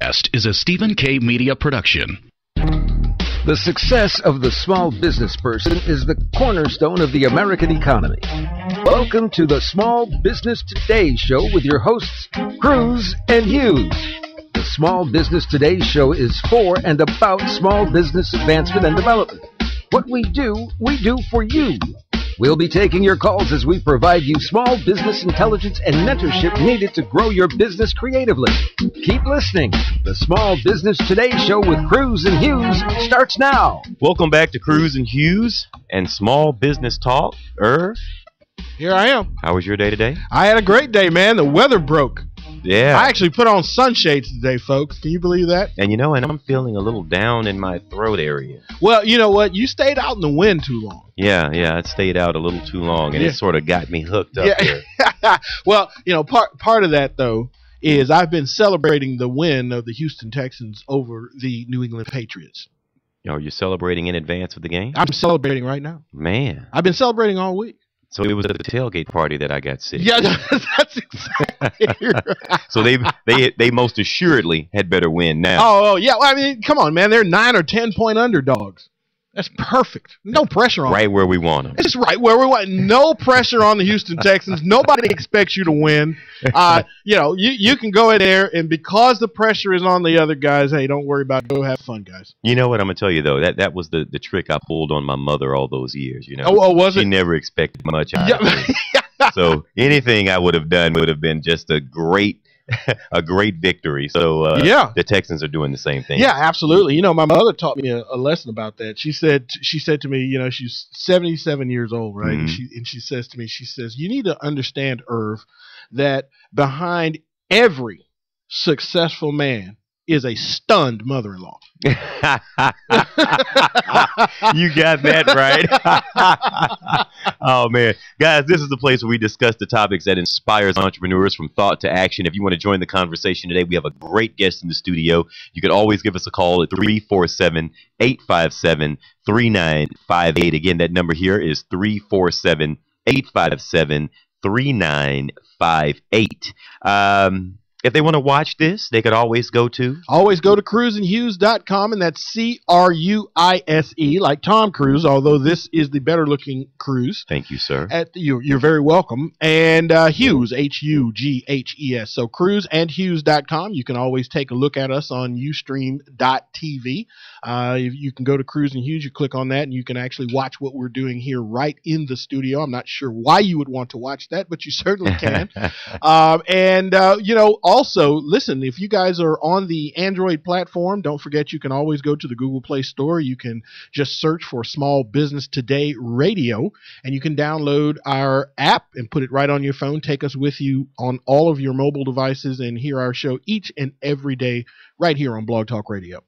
Is a Stephen K. Media production. The success of the small business person is the cornerstone of the American economy. Welcome to the Small Business Today Show with your hosts, Cruz and Hughes. The Small Business Today Show is for and about small business advancement and development. What we do for you. We'll be taking your calls as we provide you small business intelligence and mentorship needed to grow your business creatively. Keep listening. The Small Business Today Show with Cruz and Hughes starts now. Welcome back to Cruz and Hughes and Small Business Talk. Irv, here I am. How was your day today? I had a great day, man. The weather broke. Yeah. I actually put on sunshades today, folks. Can you believe that? And you know, and I'm feeling a little down in my throat area. Well, you know what? You stayed out in the wind too long. Yeah, I stayed out a little too long, and it sort of got me hooked up there. Well, you know, part of that, though, is I've been celebrating the win of the Houston Texans over the New England Patriots. Are you celebrating in advance of the game? I'm celebrating right now. Man. I've been celebrating all week. So it was at the tailgate party that I got sick. Yeah, that's exactly right. So they most assuredly had better win now. Oh yeah. Well, I mean, come on, man. They're 9 or 10 point underdogs. That's perfect. No pressure on them. Right where we want them. It's just right where we want. No pressure on the Houston Texans. Nobody expects you to win. You know, you can go in there, and because the pressure is on the other guys, hey, don't worry about it. Go have fun, guys. You know what I'm going to tell you, though? That was the trick I pulled on my mother all those years, you know. Oh, was it? She never expected much out of me. So anything I would have done would have been just a great victory. So the Texans are doing the same thing. Yeah, absolutely. You know, my mother taught me a lesson about that. She said to me, you know, she's 77 years old, right? Mm-hmm. And she says to me, you need to understand, Irv, that behind every successful man is a stunned mother-in-law. You got that right. Oh, man. Guys, this is the place where we discuss the topics that inspires entrepreneurs from thought to action. If you want to join the conversation today, we have a great guest in the studio. You can always give us a call at 347-857-3958. Again, that number here is 347-857-3958. If they want to watch this, they could always go to cruzandhughes.com, and that's CRUISE, like Tom Cruise, although this is the better looking Cruise. Thank you, sir. You're very welcome. And Hughes, HUGHES. So cruzandhughes.com. You can always take a look at us on Ustream.tv. You can go to Cruz and Hughes, you click on that, and you can actually watch what we're doing here right in the studio. I'm not sure why you would want to watch that, but you certainly can. You know, also, listen, if you guys are on the Android platform, don't forget you can always go to the Google Play Store. You can just search for Small Business Today Radio, and you can download our app and put it right on your phone. Take us with you on all of your mobile devices and hear our show each and every day right here on Blog Talk Radio.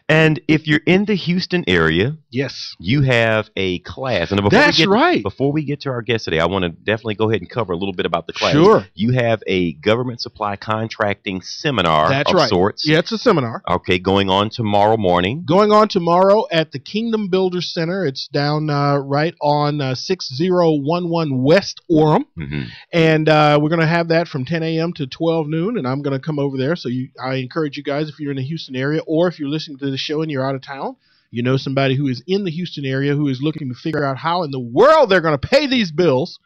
And if you're in the Houston area, yes, you have a class. And before we get to our guest today, I want to definitely go ahead and cover a little bit about the class. Sure. You have a government supply contracting seminar sorts. Yeah, it's a seminar. Okay, going on tomorrow morning. Going on tomorrow at the Kingdom Builders Center. It's down right on 6011 West Orem. Mm-hmm. And we're going to have that from 10 a.m. to 12 noon, and I'm going to come over there. So I encourage you guys, if you're in the Houston area, or if you're listening to the show and you're out of town, you know somebody who is in the Houston area who is looking to figure out how in the world they're going to pay these bills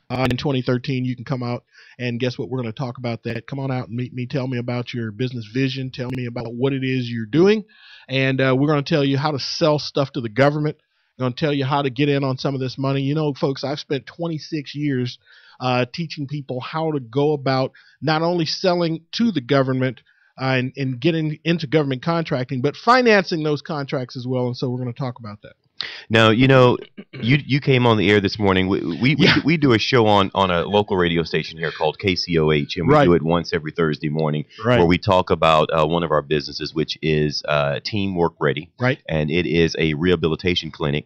in 2013, you can come out, and guess what? We're going to talk about that. Come on out and meet me. Tell me about your business vision. Tell me about what it is you're doing, and we're going to tell you how to sell stuff to the government. We're going to tell you how to get in on some of this money. You know, folks, I've spent 26 years teaching people how to go about not only selling to the government and getting into government contracting, but financing those contracts as well. And so we're going to talk about that. Now, you know, you came on the air this morning. We do a show on a local radio station here called KCOH, and we do it once every Thursday morning where we talk about one of our businesses, which is Teamwork Ready. Right. And it is a rehabilitation clinic.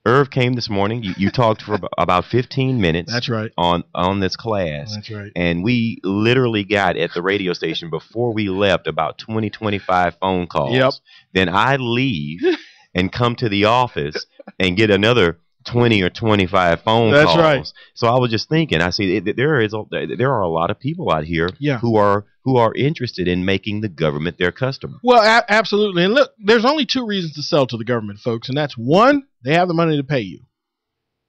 Irv came this morning. You talked for about 15 minutes. That's right. On this class. That's right. And we literally got at the radio station before we left about 25 phone calls. Yep. Then I leave and come to the office and get another 20 or 25 phone That's calls. right. So I was just thinking, I see there are a lot of people out here Yeah. who are interested in making the government their customer. Well, absolutely. And look, there's only two reasons to sell to the government, folks, and that's one, they have the money to pay you.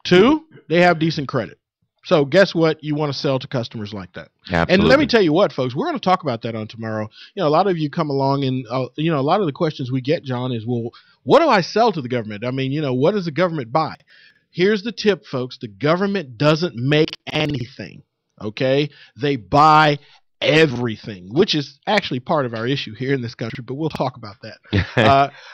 Two, they have decent credit. So guess what? You want to sell to customers like that. Absolutely. And let me tell you what, folks, we're going to talk about that on tomorrow. You know, a lot of you come along and, you know, a lot of the questions we get, John, is, well, what do I sell to the government? I mean, you know, what does the government buy? Here's the tip, folks. The government doesn't make anything, okay? They buy everything, which is actually part of our issue here in this country, but we'll talk about that.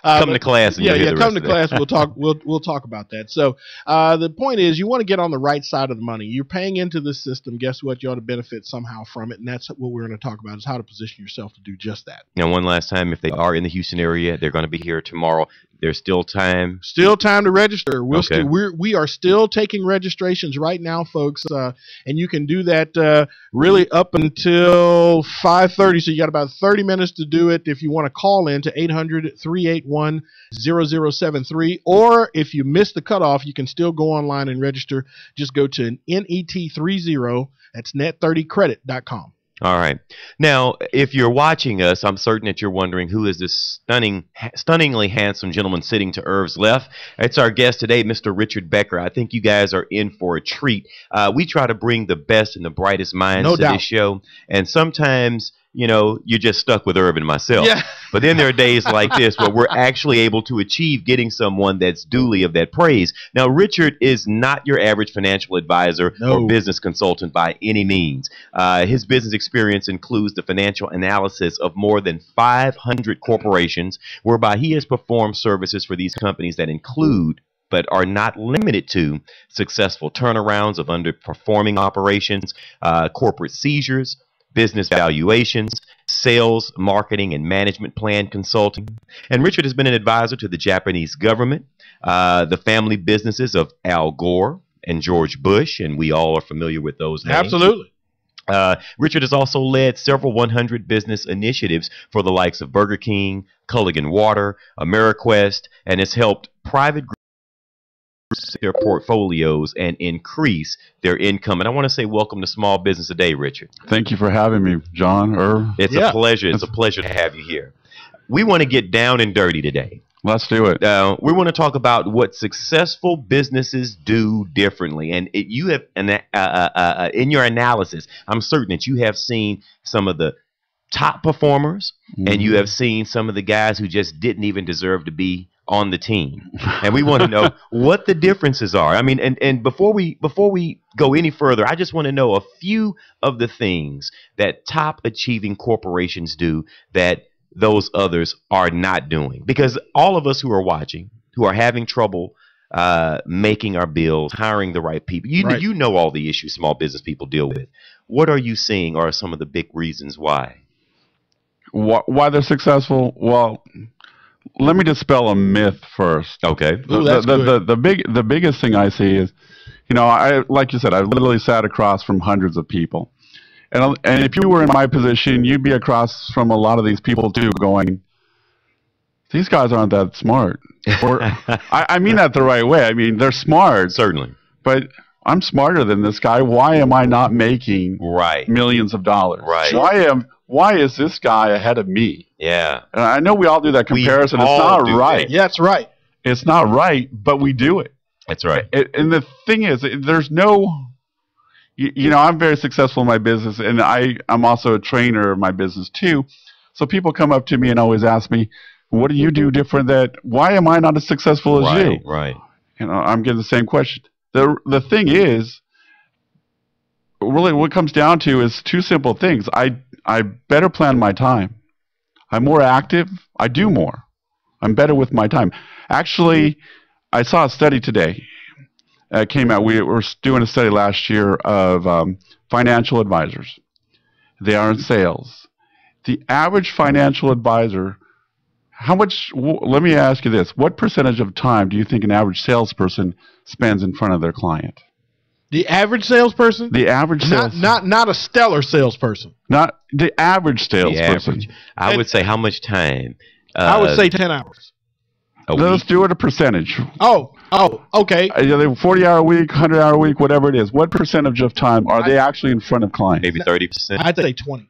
Come to class. And Come to class. We'll talk. We'll talk about that. So the point is, you want to get on the right side of the money. You're paying into this system. Guess what? You ought to benefit somehow from it, and that's what we're going to talk about: is how to position yourself to do just that. Now, one last time, if they are in the Houston area, they're going to be here tomorrow. There's still time. Still time to register. Okay. We are still taking registrations right now, folks, and you can do that really up until 5:30. So you got about 30 minutes to do it. If you want to call in to 800-381-0073, or if you miss the cutoff, you can still go online and register. Just go to NET30. That's net30credit.com. All right. Now, if you're watching us, I'm certain that you're wondering, who is this stunningly handsome gentleman sitting to Irv's left? It's our guest today, Mr. Richard Becker. I think you guys are in for a treat. We try to bring the best and the brightest minds to this show, and sometimes, you know, you're just stuck with Irv and myself. Yeah. But then there are days like this where we're actually able to achieve getting someone that's duly of that praise. Now, Richard is not your average financial advisor or business consultant by any means. His business experience includes the financial analysis of more than 500 corporations, whereby he has performed services for these companies that include, but are not limited to, successful turnarounds of underperforming operations, corporate seizures, business valuations, sales, marketing, and management plan consulting. And Richard has been an advisor to the Japanese government, the family businesses of Al Gore and George Bush, and we all are familiar with those names. Absolutely. Richard has also led several 100 business initiatives for the likes of Burger King, Culligan Water, AmeriQuest, and has helped private groups their portfolios and increase their income. And I want to say welcome to Small Business Today, Richard. Thank you for having me, John. It's a pleasure. It's a pleasure to have you here. We want to get down and dirty today. Let's do it. We want to talk about what successful businesses do differently. And you have, in your analysis, I'm certain that you have seen some of the top performers, and you have seen some of the guys who just didn't even deserve to be on the team. And we want to know what the differences are. I mean, and before we go any further, I just want to know a few of the things that top achieving corporations do that those others are not doing. Because all of us who are watching, who are having trouble making our bills, hiring the right people, you know all the issues small business people deal with. What are you seeing are some of the big reasons why? Why they're successful? Well, let me dispel a myth first. Okay. The biggest thing I see is, you know, like you said, I literally sat across from hundreds of people, and if you were in my position, you'd be across from a lot of these people too, going, these guys aren't that smart. Or I mean that the right way. I mean, they're smart, certainly, but I'm smarter than this guy. Why am I not making millions of dollars? Right. Why is this guy ahead of me? Yeah. And I know we all do that comparison. It's not right. Yeah, that's right. It's not right, but we do it. That's right. And the thing is, there's no, you know, I'm very successful in my business, and I'm also a trainer in my business too. So people come up to me and always ask me, what do you do different why am I not as successful as you? Right. You know, I'm getting the same question. The thing is, really what it comes down to is two simple things. I better plan my time. I'm more active. I do more. I'm better with my time. Actually, I saw a study today. It came out. We were doing a study last year of financial advisors. They are in sales. The average financial advisor, let me ask you this. What percentage of time do you think an average salesperson spends in front of their client? The average salesperson? The average salesperson. Not a stellar salesperson. Not the average salesperson. I would say how much time? I would say 10 hours. Let's do it a percentage. Oh, okay. 40-hour week, 100-hour week, whatever it is. What percentage of time are they actually in front of clients? Maybe 30%. I'd say 20.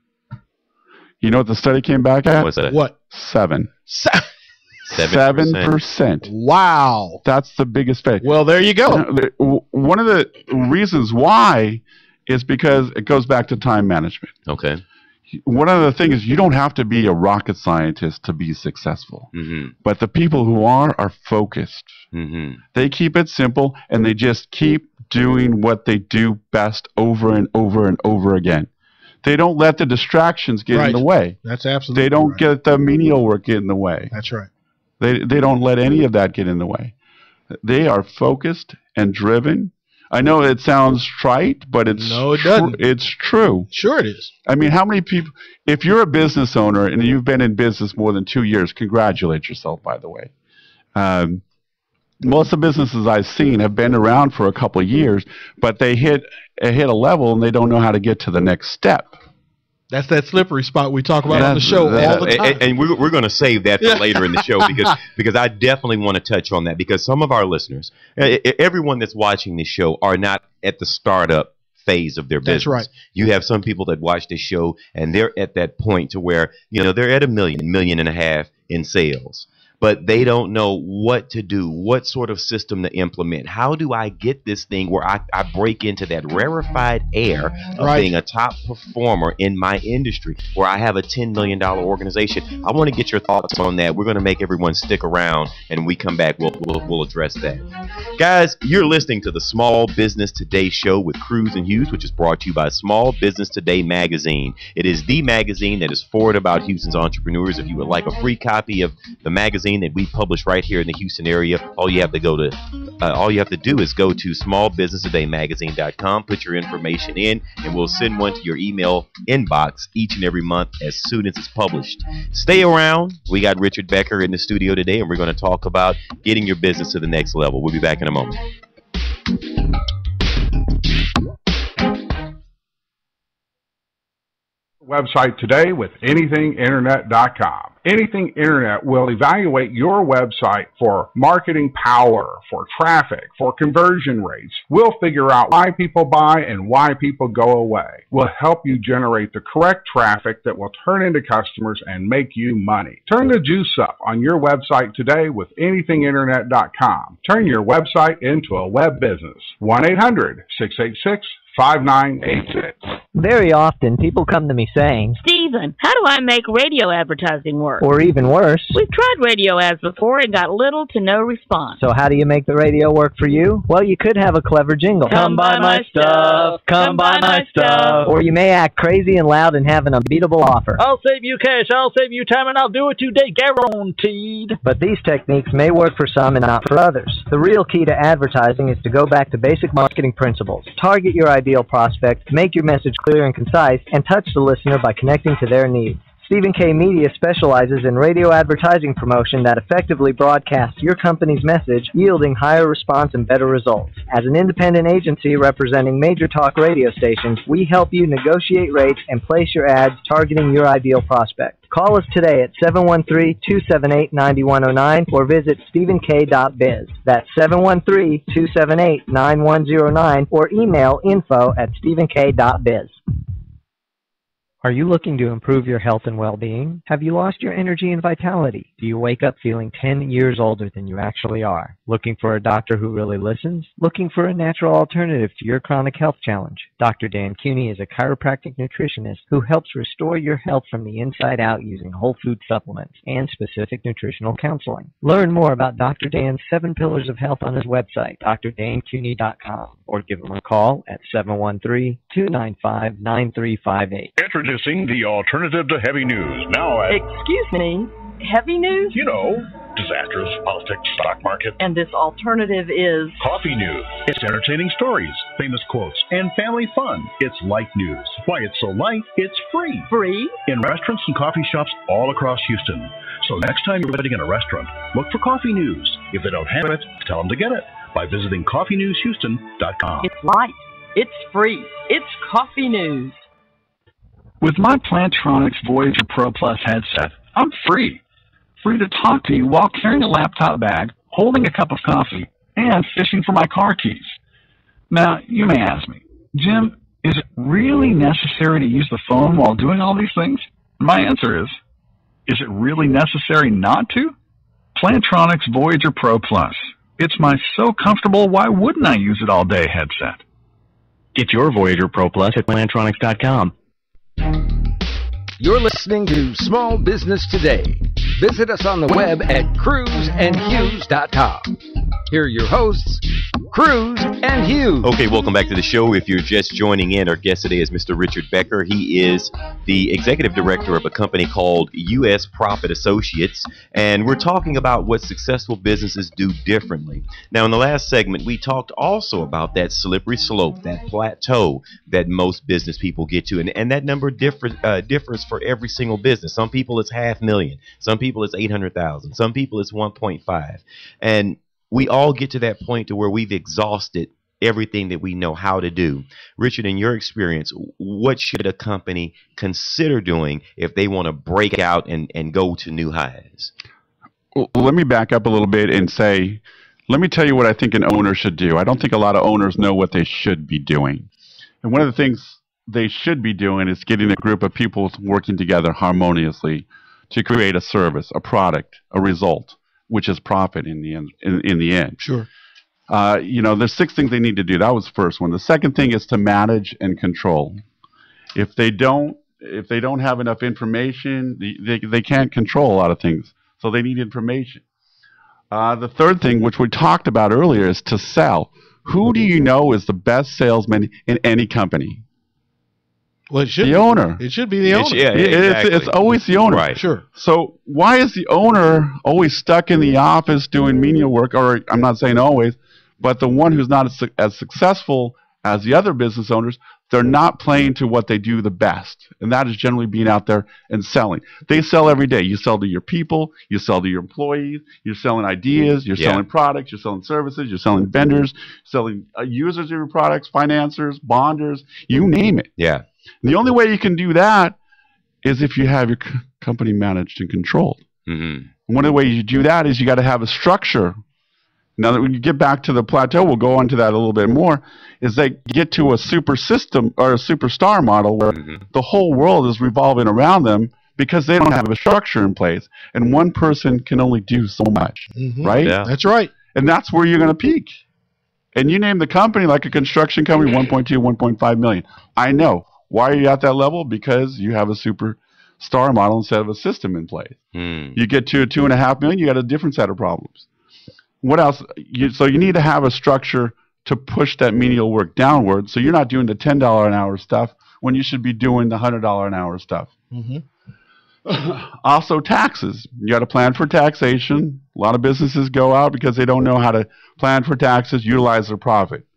You know what the study came back at? What's that? What? 7%. 7%. Wow. That's the biggest fake. Well, there you go. One of the reasons why is because it goes back to time management. Okay. One of the things is you don't have to be a rocket scientist to be successful. Mm-hmm. But the people who are focused. Mm-hmm. They keep it simple, and they just keep doing what they do best over and over and over again. They don't let the distractions get in the way. That's absolutely They don't right. get the menial work get in the way. That's right. They don't let any of that get in the way. They are focused and driven. I know it sounds trite, but it's it doesn't. It's true. Sure it is. I mean, how many people, if you're a business owner and you've been in business more than 2 years, congratulate yourself, by the way. Most of the businesses I've seen have been around for a couple of years, but they hit a level and they don't know how to get to the next step. That's that slippery spot we talk about on the show all the time. And we're going to save that for later in the show because I definitely want to touch on that, because some of our listeners, everyone that's watching this show, are not at the startup phase of their business. That's right. You have some people that watch this show and they're at that point to where, they're at $1 million, $1.5 million in sales. But they don't know what to do, what sort of system to implement. How do I get this thing where I break into that rarefied air of being a top performer in my industry, where I have a $10 million organization? I want to get your thoughts on that. We're going to make everyone stick around, and we come back, we'll address that. Guys, you're listening to the Small Business Today show with Cruz and Hughes, which is brought to you by Small Business Today magazine. It is the magazine that is forward about Houston's entrepreneurs. If you would like a free copy of the magazine that we publish right here in the Houston area, all you have to do is go to smallbusinesstodaymagazine.com, put your information in, and we'll send one to your email inbox each and every month as soon as it's published. Stay around. We got Richard Becker in the studio today, and we're going to talk about getting your business to the next level. We'll be back in a moment. Website today with anythinginternet.com. Anything Internet will evaluate your website for marketing power, for traffic, for conversion rates. We'll figure out why people buy and why people go away. We'll help you generate the correct traffic that will turn into customers and make you money. Turn the juice up on your website today with anythinginternet.com. Turn your website into a web business. 1-800-686-5986. Very often, people come to me saying, Stephen, how do I make radio advertising work? or even worse, We've tried radio ads before and got little to no response. so how do you make the radio work for you? Well, you could have a clever jingle. Come buy my stuff. Come buy my stuff. Or you may act crazy and loud and have an unbeatable offer. I'll save you cash, I'll save you time, and I'll do it today, guaranteed. But these techniques may work for some and not for others. The real key to advertising is to go back to basic marketing principles. Target your ideal prospect, make your message clear and concise, and touch the listener by connecting to their needs. Stephen K. Media specializes in radio advertising promotion that effectively broadcasts your company's message, yielding higher response and better results. As an independent agency representing major talk radio stations, we help you negotiate rates and place your ads targeting your ideal prospect. Call us today at 713-278-9109 or visit stephenk.biz. That's 713-278-9109 or email info@stephenk.biz. Are you looking to improve your health and well-being? Have you lost your energy and vitality? Do you wake up feeling 10 years older than you actually are? Looking for a doctor who really listens? Looking for a natural alternative to your chronic health challenge? Dr. Dan Cuny is a chiropractic nutritionist who helps restore your health from the inside out using whole food supplements and specific nutritional counseling. Learn more about Dr. Dan's 7 Pillars of Health on his website, drdancuny.com, or give him a call at 713-295-9358. Introducing the alternative to heavy news. Now, Excuse me, heavy news? you know, disasters, politics, stock market, And this alternative is... coffee news. It's entertaining stories, famous quotes, and family fun. It's light news. Why it's so light, it's free. Free? In restaurants and coffee shops all across Houston. So next time you're visiting in a restaurant, look for coffee news. If they don't have it, tell them to get it by visiting coffeenewshouston.com. It's light. It's free. It's coffee news. With my Plantronics Voyager Pro Plus headset, I'm free. free to talk to you while carrying a laptop bag, holding a cup of coffee, and fishing for my car keys. Now, you may ask me, Jim, is it really necessary to use the phone while doing all these things? My answer is it really necessary not to? Plantronics Voyager Pro Plus. It's my so comfortable, why wouldn't I use it all day headset. Get your Voyager Pro Plus at Plantronics.com. You're listening to Small Business Today. Visit us on the web at cruzandhughes.com. Here are your hosts, Cruz and Hughes. Okay, welcome back to the show. If you're just joining in, our guest today is Mr. Richard Becker. He is the executive director of a company called U.S. Profit Associates, and we're talking about what successful businesses do differently. Now, in the last segment, we talked also about that slippery slope, that plateau that most business people get to, and that number differs for every single business. Some people it's 500,000, some people it's 800,000, some people it's 1.5, and we all get to that point to where we've exhausted everything that we know how to do. Richard, in your experience, what should a company consider doing if they want to break out and go to new highs? Well, let me back up a little bit and say, let me tell you what I think an owner should do. I don't think a lot of owners know what they should be doing. And one of the things they should be doing is getting a group of people working together harmoniously to create a service, a product, a result, which is profit in the end. In the end, sure. There's 6 things they need to do. That was the first one. The second thing is to manage and control. If they don't have enough information, they can't control a lot of things. So they need information. The third thing, which we talked about earlier, is to sell. Who do you know is the best salesman in any company? Well, it should the be. owner. It should be the owner. It's always the owner. Right. Sure. So why is the owner always stuck in the office doing menial work? Or I'm not saying always, but the one who's not as successful as the other business owners, they're not playing to what they do the best. And that is generally being out there and selling. They sell every day. You sell to your people. You sell to your employees. You're selling ideas. You're selling products. You're selling services. You're selling vendors. Selling users of your products, financiers, bonders, you name it. Yeah. And the only way you can do that is if you have your company managed and controlled. Mm-hmm. And one of the ways you do that is you got to have a structure. Now that when you get back to the plateau, we'll go on to that a little bit more, is they get to a super system or a superstar model where the whole world is revolving around them because they don't have a structure in place. And one person can only do so much, right? Yeah. That's right. And that's where you're going to peak. And you name the company like a construction company, 1.2, 1.5 million. I know. Why are you at that level? Because you have a superstar model instead of a system in place. You get to 2.5 million, you got a different set of problems. What else? So you need to have a structure to push that menial work downward. So you're not doing the $10 an hour stuff when you should be doing the $100 an hour stuff. Also, taxes. You got to plan for taxation. A lot of businesses go out because they don't know how to plan for taxes, utilize their profit.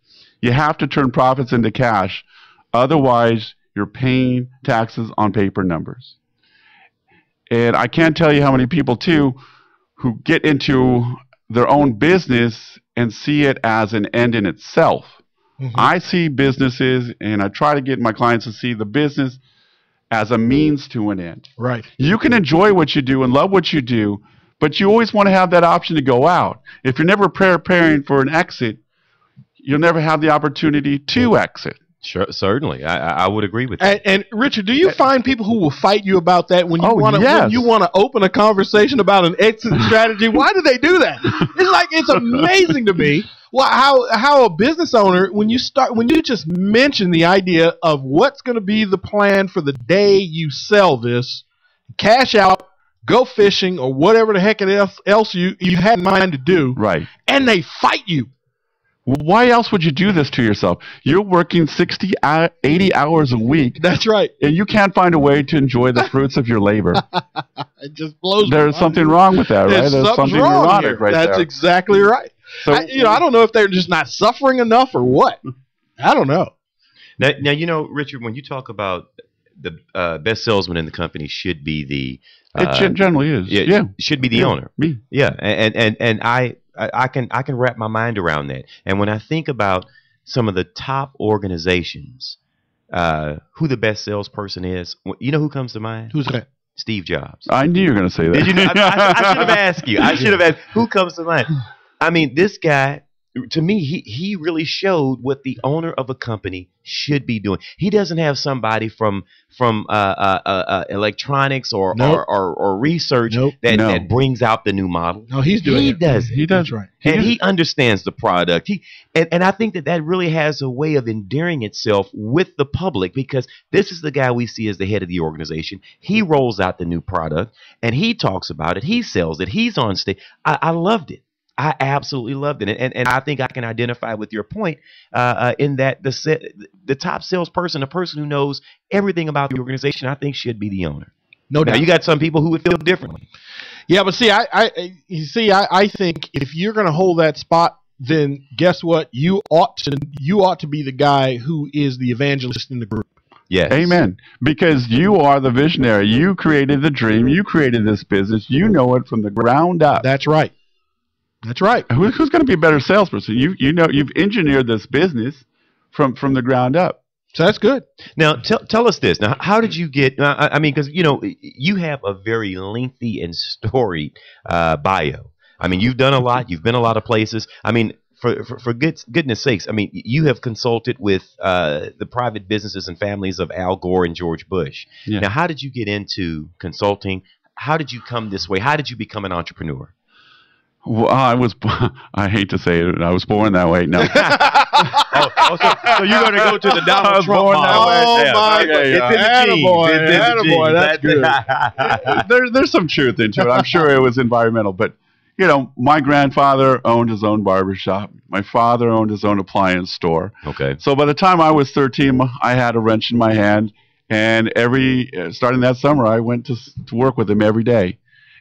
You have to turn profits into cash. Otherwise, you're paying taxes on paper numbers. And I can't tell you how many people, too, who get into their own business and see it as an end in itself. I see businesses, and I try to get my clients to see the business as a means to an end. Right. You can enjoy what you do and love what you do, but you always want to have that option to go out. If you're never preparing for an exit, you'll never have the opportunity to exit. Sure, certainly, I would agree with that. And Richard, do you find people who will fight you about that when you want to when you want to open a conversation about an exit strategy? Why do they do that? It's amazing to me how a business owner, when you just mention the idea of what's going to be the plan for the day you sell this, cash out, go fishing, or whatever the heck else you had in mind to do, right? And they fight you. Why else would you do this to yourself? You're working 60, 80 hours a week. That's right. And you can't find a way to enjoy the fruits of your labor. It just blows There's something wrong with that, right? There's something neurotic right there. That's exactly right. So, I don't know if they're just not suffering enough or what. I don't know. Now, Richard, when you talk about the best salesman in the company should be the... it generally is. Yeah. Should be the owner. Me. Yeah. And I can wrap my mind around that. And when I think about some of the top organizations, who the best salesperson is, you know who comes to mind? Who's that? Steve Jobs. I knew you were going to say that. Did you know? I should have asked you. I should have asked. Who comes to mind? I mean, this guy, to me, he really showed what the owner of a company should be doing. He doesn't have somebody from electronics or research that brings out the new model. No, he's doing he it. does it. He does right. And he understands the product. And I think that really has a way of endearing itself with the public, because this is the guy we see as the head of the organization. He rolls out the new product and he talks about it. He sells it. He's on stage. I loved it. I absolutely loved it. And I think I can identify with your point in that the top salesperson, the person who knows everything about the organization, I think should be the owner. No doubt. Now, you got some people who would feel differently. Yeah, but see, I think if you're going to hold that spot, then guess what? You ought to be the guy who is the evangelist in the group. Yes. Amen. Because you are the visionary. You created the dream. You created this business. You know it from the ground up. That's right. That's right. Who's going to be a better salesperson? You know, you've engineered this business from the ground up. So that's good. Now, tell us this. Now, how did you get? I mean, because you have a very lengthy and storied bio. I mean, you've done a lot. You've been a lot of places. I mean, for goodness sakes, I mean, you have consulted with the private businesses and families of Al Gore and George Bush. Yeah. Now, how did you get into consulting? How did you come this way? How did you become an entrepreneur? Well, I hate to say it, I was born that way. No. so you're going to go to the Donald Trump model. Oh, my God. Attaboy. That's good. There's some truth into it. I'm sure it was environmental. But, my grandfather owned his own barbershop. My father owned his own appliance store. Okay. So by the time I was 13, I had a wrench in my hand. And starting that summer, I went to work with him every day.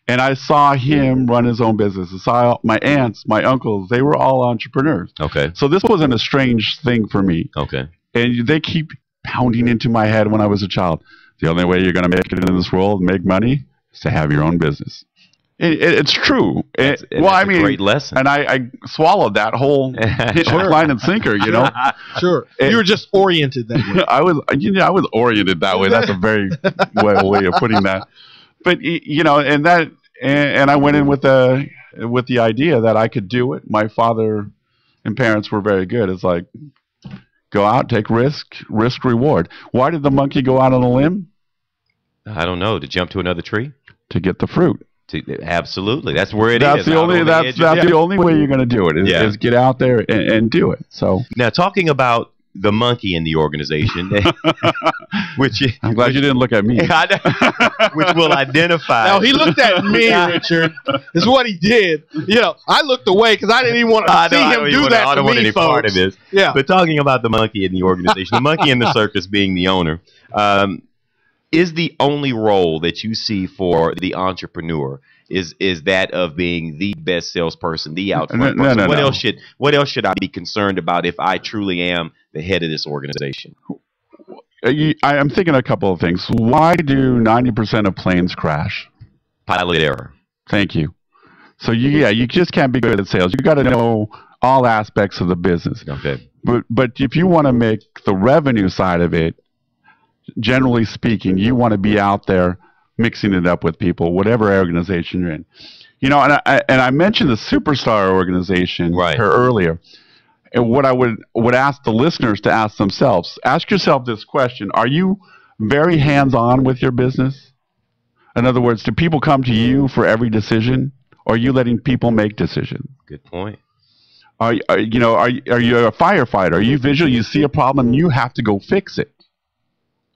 And I saw him run his own business. I saw my aunts, my uncles, they were all entrepreneurs. Okay. So this wasn't a strange thing for me. Okay. And they keep pounding into my head when I was a child. The only way you're going to make it in this world, make money, is to have your own business. It's true. That's a great lesson. And I swallowed that whole line and sinker, Sure. You were just oriented that way. I was oriented that way. That's a very way of putting that. But and I went in with the idea that I could do it. My father and parents were very good. It's like, go out, take risk reward. Why did the monkey go out on a limb? I don't know. To jump to another tree? To get the fruit. Absolutely, that's where it that's is. The only way you're going to do it is get out there and do it. So now, talking about the monkey in the organization, which I'm glad you didn't look at me. Which will identify. No, he looked at me, Richard. This is what he did. I looked away because I didn't even want to see him do that. I don't want any part of this. Yeah. But talking about the monkey in the organization, the monkey in the circus being the owner, is the only role that you see for the entrepreneur is that of being the best salesperson, the out front person? What else should I be concerned about if I truly am the head of this organization? I'm thinking a couple of things. Why do 90% of planes crash? Pilot error. Thank you. So you just can't be good at sales. You got to know all aspects of the business. Okay. But if you want to make the revenue side of it, generally speaking, you want to be out there mixing it up with people, whatever organization you're in. And I mentioned the Superstar organization here earlier. And what I would ask the listeners to ask themselves, ask yourself this question: are you very hands-on with your business? In other words, do people come to you for every decision, or are you letting people make decisions? Good point. Are you a firefighter? Are you visual? You see a problem, you have to go fix it,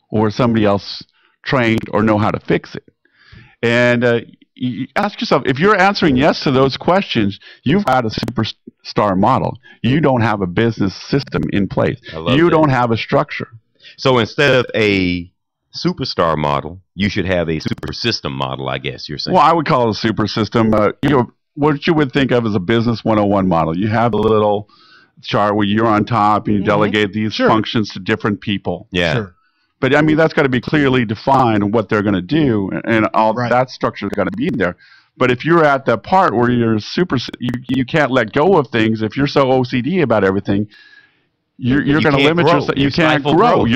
or somebody else trained or know how to fix it? And you ask yourself, if you're answering yes to those questions, you've got a superstar model. You don't have a business system in place. You don't have a structure. So instead of a superstar model, you should have a super system model, I guess you're saying. Well, I would call it a super system. What you would think of as a business 101 model. You have a little chart where you're on top and you delegate these functions to different people. Yeah. Sure. But I mean, that's got to be clearly defined what they're going to do, and all that structure is got to be in there. But if you're at that part where you're you can't let go of things. If you're so OCD about everything, you're going to limit yourself. You can't grow.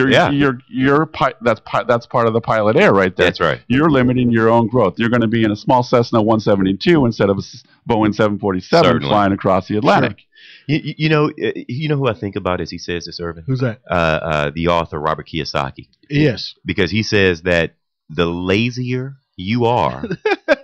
That's part of the pilot air right there. That's right. You're limiting your own growth. You're going to be in a small Cessna 172 instead of a Boeing 747 Certainly. flying across the Atlantic. Sure. You know who I think about as he says this, Irvin? Who's that? The author Robert Kiyosaki. Yes. Because he says that the lazier you are,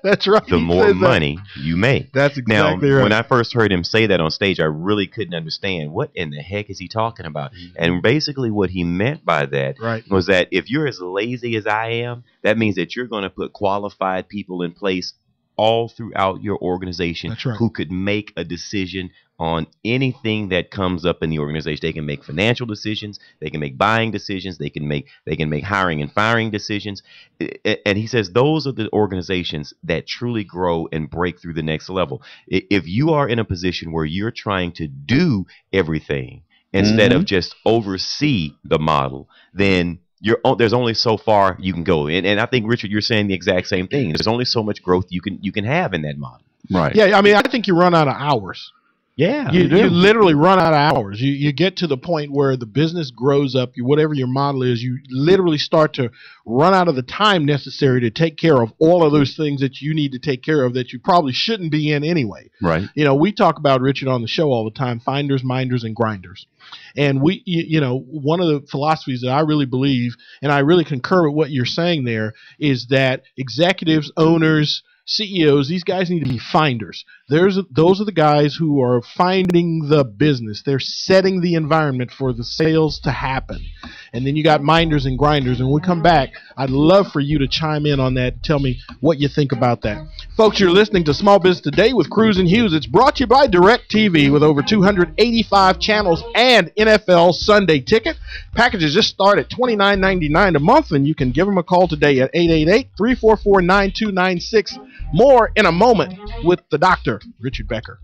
that's right. the more money you make. That's exactly right. When I first heard him say that on stage, I really couldn't understand what in the heck is he talking about. Mm-hmm. And basically what he meant by that was that if you're as lazy as I am, that means that you're going to put qualified people in place all throughout your organization who could make a decision on anything that comes up in the organization. They can make financial decisions, they can make buying decisions, they can make hiring and firing decisions. And he says those are the organizations that truly grow and break through the next level. If you are in a position where you're trying to do everything instead of just oversee the model, then there's only so far you can go. And I think, Richard, you're saying the exact same thing. There's only so much growth you can have in that model. Right. Yeah, I mean, I think you run out of hours. Yeah, you literally run out of hours. You get to the point where the business grows up, whatever your model is, you literally start to run out of the time necessary to take care of all of those things that you need to take care of that you probably shouldn't be in anyway. Right. You know, we talk about, Richard, on the show all the time, finders, minders, and grinders. And one of the philosophies that I really believe, and I really concur with what you're saying there, is that executives, owners, CEOs, these guys need to be finders. Those are the guys who are finding the business. They're setting the environment for the sales to happen. And then you got minders and grinders. And when we come back, I'd love for you to chime in on that and tell me what you think about that. Folks, you're listening to Small Business Today with Cruz and Hughes. It's brought to you by DirecTV with over 285 channels and NFL Sunday Ticket. Packages just start at $29.99 a month, and you can give them a call today at 888-344-9296. More in a moment with the Dr. Richard Becker.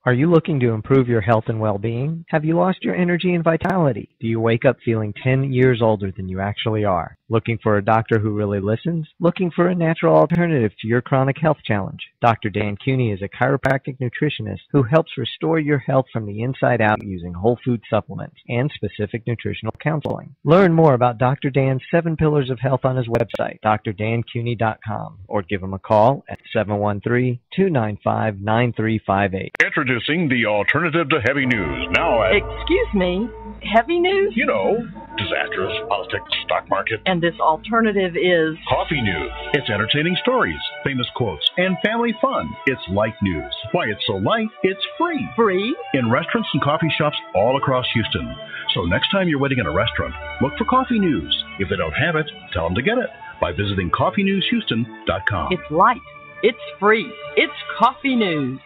Are you looking to improve your health and well-being? Have you lost your energy and vitality? Do you wake up feeling 10 years older than you actually are? Looking for a doctor who really listens? Looking for a natural alternative to your chronic health challenge? Dr. Dan Cooney is a chiropractic nutritionist who helps restore your health from the inside out using whole food supplements and specific nutritional counseling. Learn more about Dr. Dan's 7 Pillars of Health on his website, drdancooney.com, or give him a call at 713-295-9358. Introducing the alternative to heavy news. Now at... Excuse me, heavy news? You know, disastrous, politics, stock market. And this alternative is... Coffee News. It's entertaining stories, famous quotes, and family fun. It's light news. Why it's so light, it's free. Free? In restaurants and coffee shops all across Houston. So next time you're waiting in a restaurant, look for Coffee News. If they don't have it, tell them to get it by visiting coffeenewshouston.com. It's light. It's free. It's Coffee News.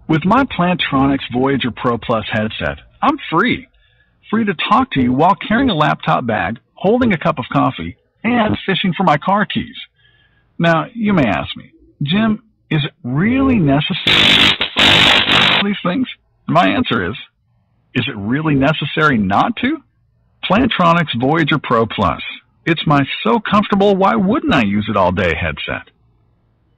With my Plantronics Voyager Pro Plus headset, I'm free. Free to talk to you while carrying a laptop bag, holding a cup of coffee, and fishing for my car keys. Now, you may ask me, Jim, is it really necessary these things? And my answer is it really necessary not to? Plantronics Voyager Pro Plus. It's my so comfortable, why wouldn't I use it all day headset.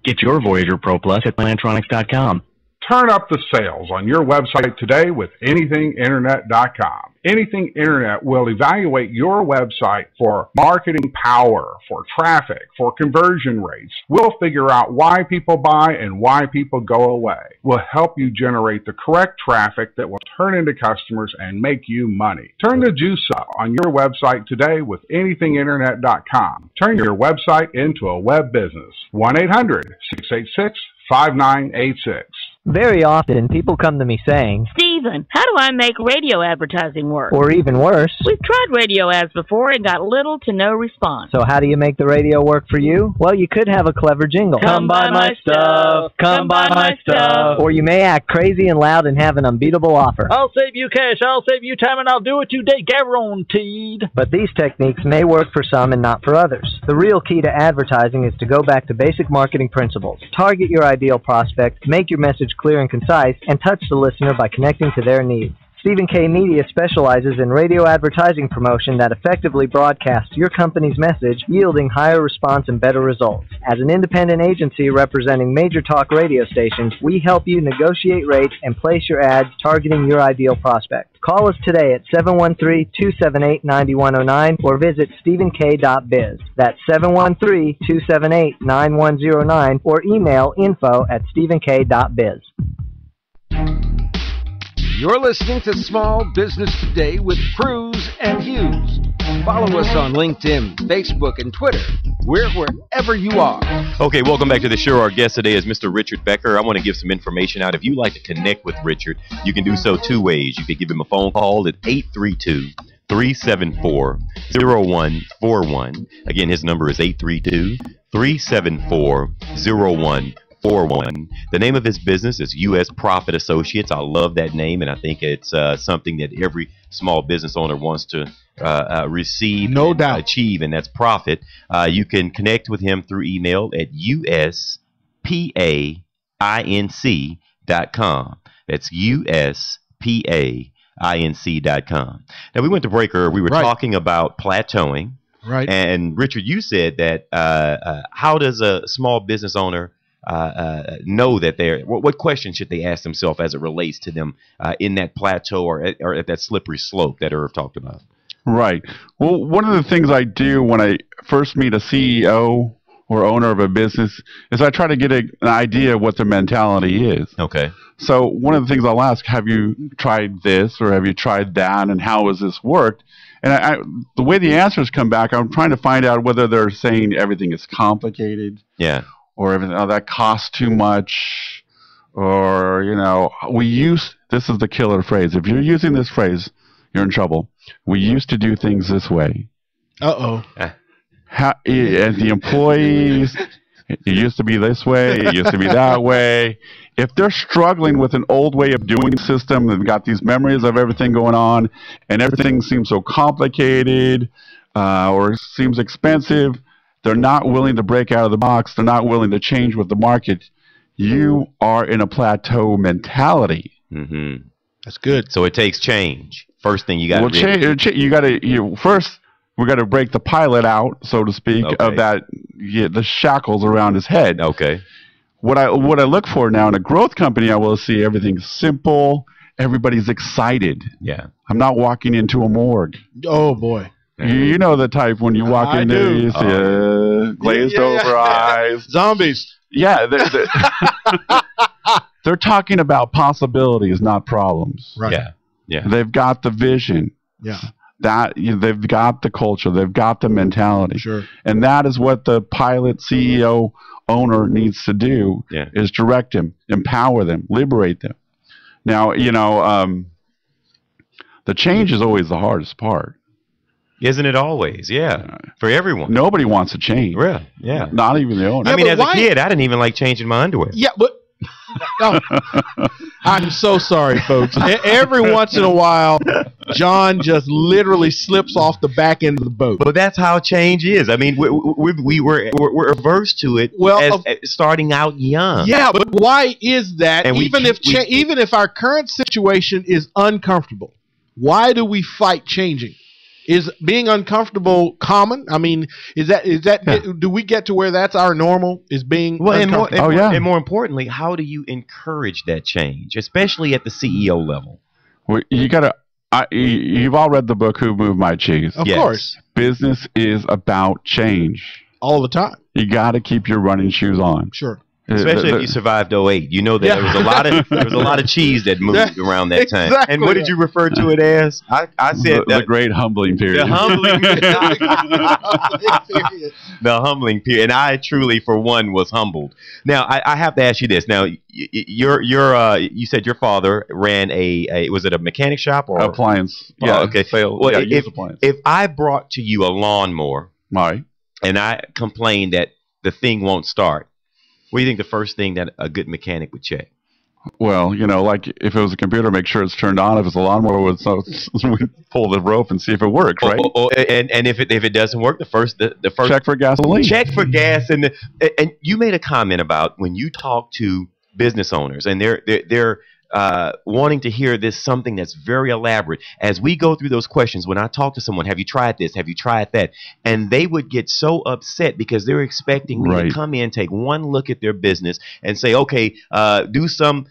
Get your Voyager Pro Plus at Plantronics.com. Turn up the sales on your website today with anythinginternet.com. Anything Internet will evaluate your website for marketing power, for traffic, for conversion rates. We'll figure out why people buy and why people go away. We'll help you generate the correct traffic that will turn into customers and make you money. Turn the juice up on your website today with anythinginternet.com. Turn your website into a web business. 1-800-686-5986. Very often, people come to me saying, Stephen, how do I make radio advertising work? Or even worse, we've tried radio ads before and got little to no response. So how do you make the radio work for you? Well, you could have a clever jingle. Come buy my stuff. Come buy my stuff. Or you may act crazy and loud and have an unbeatable offer. I'll save you cash. I'll save you time, and I'll do it today, guaranteed. But these techniques may work for some and not for others. The real key to advertising is to go back to basic marketing principles. Target your ideal prospect, make your message clear and concise, and touch the listener by connecting to their needs. Stephen K. Media specializes in radio advertising promotion that effectively broadcasts your company's message, yielding higher response and better results. As an independent agency representing major talk radio stations, we help you negotiate rates and place your ads targeting your ideal prospect. Call us today at 713-278-9109 or visit stephenk.biz. That's 713-278-9109 or email info@stephenk.biz. You're listening to Small Business Today with Cruz and Hughes. Follow us on LinkedIn, Facebook, and Twitter. We're wherever you are. Okay, welcome back to the show. Our guest today is Mr. Richard Becker. I want to give some information out. If you'd like to connect with Richard, you can do so two ways. You can give him a phone call at 832-374-0141. Again, his number is 832-374-0141. The name of his business is U.S. Profit Associates. I love that name, and I think it's something that every small business owner wants to receive, no doubt, achieve, and that's profit. You can connect with him through email at uspainc.com. That's uspainc.com. Now, we went to break earlier. We were talking about plateauing. Right. And, Richard, you said that how does a small business owner know that what questions should they ask themselves as it relates to them in that plateau or at that slippery slope that Irv talked about? Right. Well, one of the things I do when I first meet a CEO or owner of a business is I try to get an idea of what their mentality is. Okay. So one of the things I'll ask, have you tried this or have you tried that, and how has this worked? And the way the answers come back, I'm trying to find out whether they're saying everything is complicated. Yeah. Or everything, that costs too much, or, this is the killer phrase. If you're using this phrase, you're in trouble. We used to do things this way. Uh-oh. And the employees, it used to be this way, it used to be that way. If they're struggling with an old way of doing system and got these memories of everything going on, and everything seems so complicated or seems expensive, they're not willing to break out of the box. They're not willing to change with the market. You are in a plateau mentality. Mm-hmm. That's good. So it takes change. First thing you got to first we got to break the pilot out, so to speak, of that the shackles around his head. Okay. What I look for now in a growth company, I will see everything's simple. Everybody's excited. Yeah. I'm not walking into a morgue. Oh boy. You know the type when you walk in there, you see glazed over eyes. Zombies. Yeah. They're talking about possibilities, not problems. Right. Yeah. Yeah. They've got the vision. Yeah. They've got the culture. They've got the mentality. Sure. And that is what the pilot, CEO, owner needs to do, is direct them, empower them, liberate them. Now, the change is always the hardest part. Isn't it always? Yeah. For everyone. Nobody wants to change. Really? Yeah. Not even the owner. I mean, as a kid, I didn't even like changing my underwear. Yeah, but I'm so sorry, folks. Every once in a while, John just literally slips off the back end of the boat. But that's how change is. I mean, we're averse to it. Well, starting out young. Yeah, but why is that? And even if our current situation is uncomfortable, why do we fight changing? Is being uncomfortable common? I mean, is that do we get to where that's our normal? Is being uncomfortable? And more importantly, how do you encourage that change, especially at the CEO level? Well, you've all read the book Who Moved My Cheese? Of course. Business is about change all the time. You got to keep your running shoes on. Sure. Especially if you survived 08. You know that there was a lot of cheese that moved around that time. Exactly. And what did you refer to it as? I said the great humbling period. The humbling period. The humbling period. And I truly, for one, was humbled. Now, I have to ask you this. Now, you said your father ran was it a mechanic shop or appliance? Yeah. Okay. Sales. Well, appliance. If I brought to you a lawnmower, right, and I complained that the thing won't start, what do you think the first thing that a good mechanic would check? Well, like if it was a computer, make sure it's turned on. If it's a lawnmower, we'd pull the rope and see if it works, right? And if it doesn't work, the first check for gasoline. Check for gas, and you made a comment about when you talk to business owners and they're wanting to hear this something that's very elaborate. As we go through those questions, when I talk to someone, have you tried this? Have you tried that? And they would get so upset because they're expecting me to come in, take one look at their business and say, okay, do some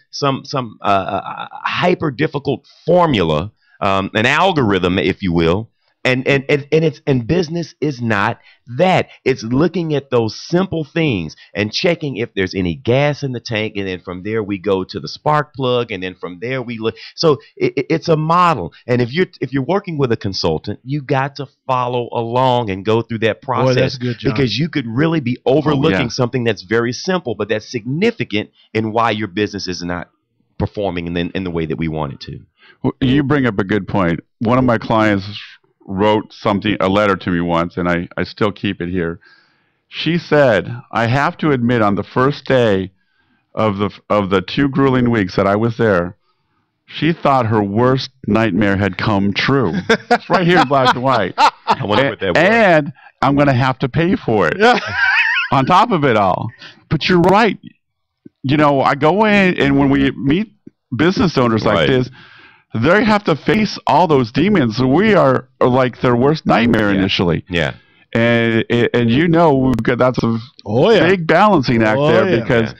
hyper difficult formula, an algorithm, if you will. And business is not that. It's looking at those simple things and checking if there's any gas in the tank, and then from there we go to the spark plug, and then from there we look. So it's a model. And if you're working with a consultant, you got to follow along and go through that process. Boy, that's good, John. Because you could really be overlooking something that's very simple, but that's significant in why your business is not performing in the way that we want it to. Well, you bring up a good point. One of my clients wrote a letter to me once, and I still keep it here. She said, I have to admit, on the first day of the 2 grueling weeks that I was there, she thought her worst nightmare had come true. It's right here in black and white. I wonder what that was. And I'm going to have to pay for it on top of it all. But you're right. You know, I go in, and when we meet business owners like this, they have to face all those demons. We are like their worst nightmare initially. Yeah. And you know, that's a big balancing act there, because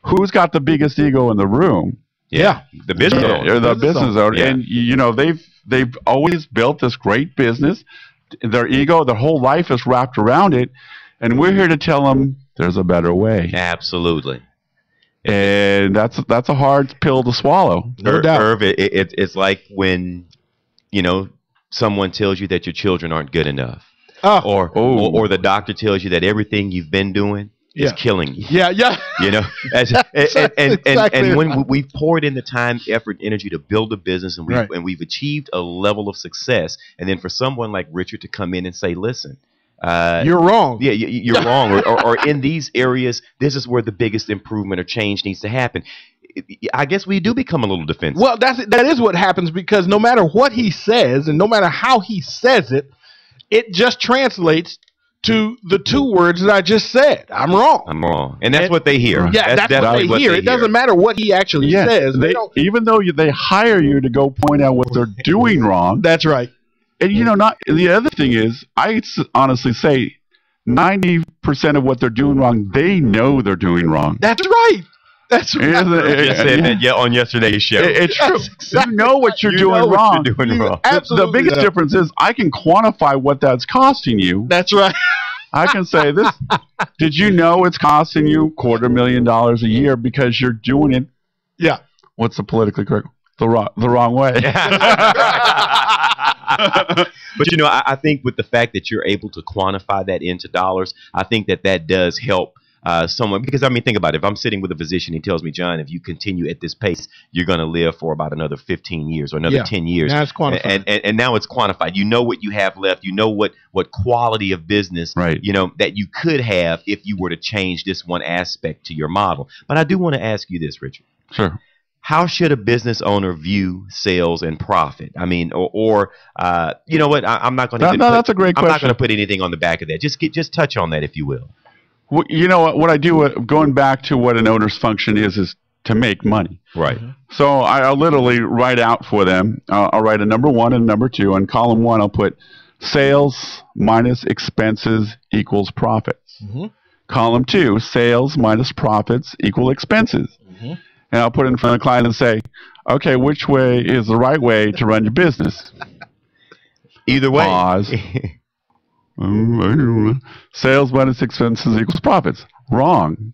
who's got the biggest ego in the room? Yeah. The business owner. The business owner. Yeah. And you know, they've always built this great business. Their ego, their whole life is wrapped around it. And we're here to tell them there's a better way. Absolutely. And that's a hard pill to swallow. No doubt. Irv, it's like when, you know, someone tells you that your children aren't good enough, or the doctor tells you that everything you've been doing is killing you. Yeah. You know, and when we've poured in the time, effort, energy to build a business, and we've achieved a level of success, and then for someone like Richard to come in and say, listen, you're wrong. Yeah, you're wrong. Or in these areas, this is where the biggest improvement or change needs to happen. I guess we do become a little defensive. Well, that is what happens, because no matter what he says and no matter how he says it, it just translates to the 2 words that I just said. I'm wrong. I'm wrong. And that's what they hear. Yeah, that's what they hear. It doesn't matter what he actually says. Even though they hire you to go point out what they're doing wrong. That's right. And you know, the other thing is, I honestly say 90% of what they're doing wrong, they know they're doing wrong. That's right. That's right. Just said that on yesterday's show. It's true. Exactly. You know what you're doing wrong. You're doing wrong. Absolutely. The biggest difference is I can quantify what that's costing you. That's right. I can say this. Did you know it's costing you $250,000 a year because you're doing it? Yeah. What's the politically correct? The wrong way. But you know, I think with the fact that you're able to quantify that into dollars, I think that does help someone. Because I mean, think about it. If I'm sitting with a physician, he tells me, John, if you continue at this pace, you're going to live for about another 15 years or another 10 years. Now it's quantified. And now it's quantified. You know what you have left. You know what quality of business you know that you could have if you were to change this one aspect to your model. But I do want to ask you this, Richard. Sure. How should a business owner view sales and profit? I mean, or you know what? I'm not going to. No, that's a great question. I'm not going to put anything on the back of that. Just touch on that, if you will. Well, you know what I do? Going back to what an owner's function is to make money. Right. So I'll literally write out for them. I'll write a number 1 and number 2. On column 1, I'll put sales minus expenses equals profits. Column 2, sales minus profits equal expenses. And I'll put it in front of the client and say, okay, which way is the right way to run your business? Either way. Pause. Sales minus expenses equals profits. Wrong.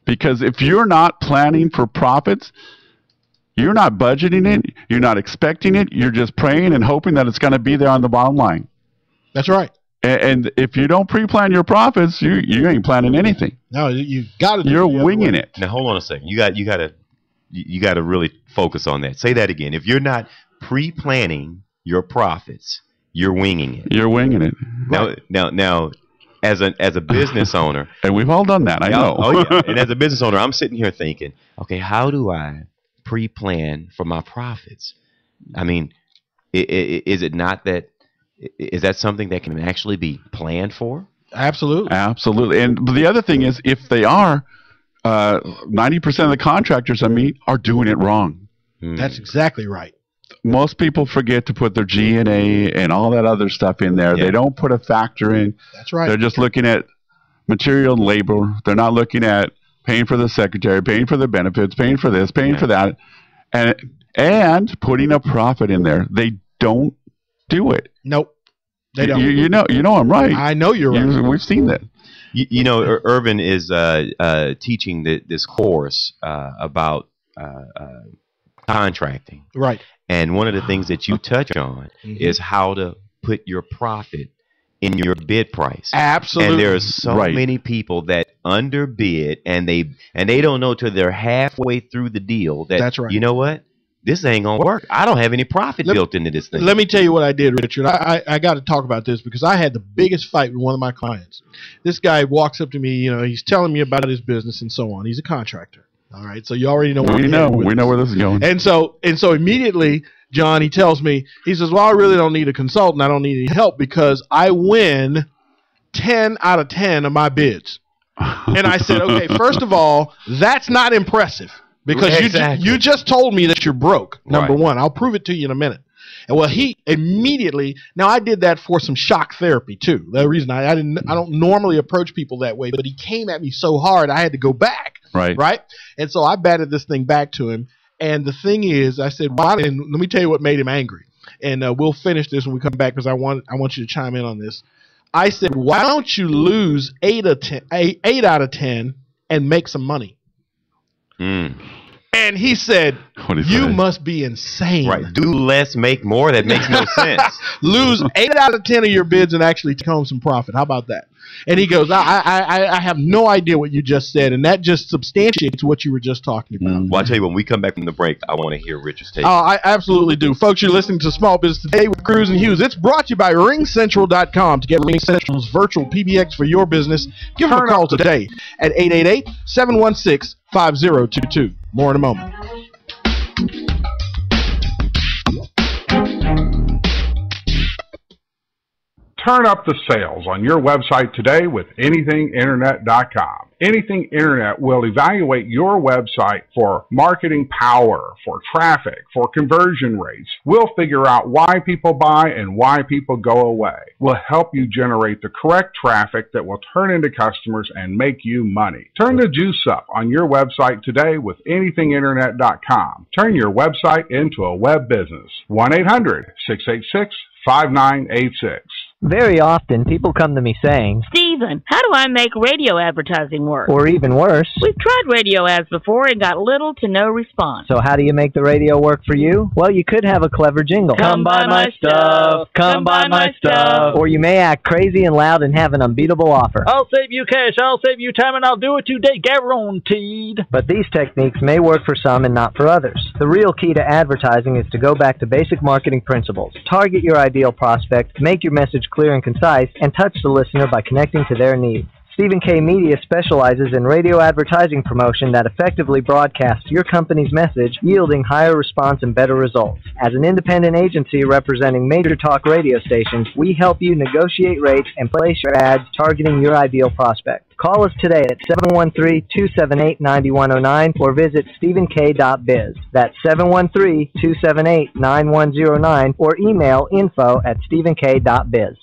Because if you're not planning for profits, you're not budgeting it, you're not expecting it, you're just praying and hoping that it's going to be there on the bottom line. That's right. And if you don't pre-plan your profits, you ain't planning anything. No, you got to. You're winging it. Now hold on a second. You got to really focus on that. Say that again. If you're not pre-planning your profits, you're winging it. You're winging it. Now, as a business owner, and we've all done that. I know. And as a business owner, I'm sitting here thinking, okay, how do I pre-plan for my profits? I mean, is it not that? Is that something that can actually be planned for? Absolutely. Absolutely. And the other thing is, if they are, 90% of the contractors I meet are doing it wrong. That's exactly right. Most people forget to put their G&A and all that other stuff in there. They don't put a factor in. That's right. They're just looking at material and labor. They're not looking at paying for the secretary, paying for the benefits, paying for this, paying for that, and putting a profit in there. They don't do it. Nope. They don't. You know I'm right. I know you're right. We've seen that. You know, Irvin is teaching this course about contracting. Right. And one of the things that you touch on is how to put your profit in your bid price. Absolutely. And there are so many people that underbid, and they don't know till they're halfway through the deal that, that's right. You know what? This ain't going to work. I don't have any profit built into this thing. Let me tell you what I did, Richard. I got to talk about this because I had the biggest fight with one of my clients. This guy walks up to me, you know, he's telling me about his business and so on. He's a contractor. All right, so you already know. We know where this is going. And so immediately, John, he tells me, he says, "Well, I really don't need a consultant. I don't need any help because I win 10 out of 10 of my bids." And I said, "Okay, first of all, that's not impressive because you just told me that you're broke. Number one, I'll prove it to you in a minute." And well, he immediately. Now I did that for some shock therapy too. The reason I don't normally approach people that way, but he came at me so hard I had to go back. Right. And so I batted this thing back to him. And the thing is, I said, and let me tell you what made him angry. And we'll finish this when we come back because I want you to chime in on this. I said, why don't you lose 8 out of 10 and make some money? And he said, you must be insane. Right. Do less, make more. That makes no sense. Lose 8 out of 10 of your bids and actually take home some profit. How about that? And he goes, I have no idea what you just said, and that just substantiates what you were just talking about. Well, I'll tell you, when we come back from the break, I want to hear Richard's take. Oh, I absolutely do. Folks, you're listening to Small Business Today with Cruz and Hughes. It's brought to you by RingCentral.com. To get RingCentral's virtual PBX for your business, give them a call today at 888-716-5022. More in a moment. Turn up the sales on your website today with AnythingInternet.com. Anything Internet will evaluate your website for marketing power, for traffic, for conversion rates. We'll figure out why people buy and why people go away. We'll help you generate the correct traffic that will turn into customers and make you money. Turn the juice up on your website today with AnythingInternet.com. Turn your website into a web business. 1-800-686-5986. Very often, people come to me saying, Stephen, how do I make radio advertising work? Or even worse, we've tried radio ads before and got little to no response. So how do you make the radio work for you? Well, you could have a clever jingle. Come buy my stuff. Come buy my stuff. Or you may act crazy and loud and have an unbeatable offer. I'll save you cash, I'll save you time, and I'll do it today, guaranteed. But these techniques may work for some and not for others. The real key to advertising is to go back to basic marketing principles. Target your ideal prospect, make your message clear and concise, and touch the listener by connecting to their needs. Stephen K. Media specializes in radio advertising promotion that effectively broadcasts your company's message, yielding higher response and better results. As an independent agency representing major talk radio stations, we help you negotiate rates and place your ads targeting your ideal prospect. Call us today at 713-278-9109 or visit stephenk.biz. That's 713-278-9109 or email info@stephenk.biz.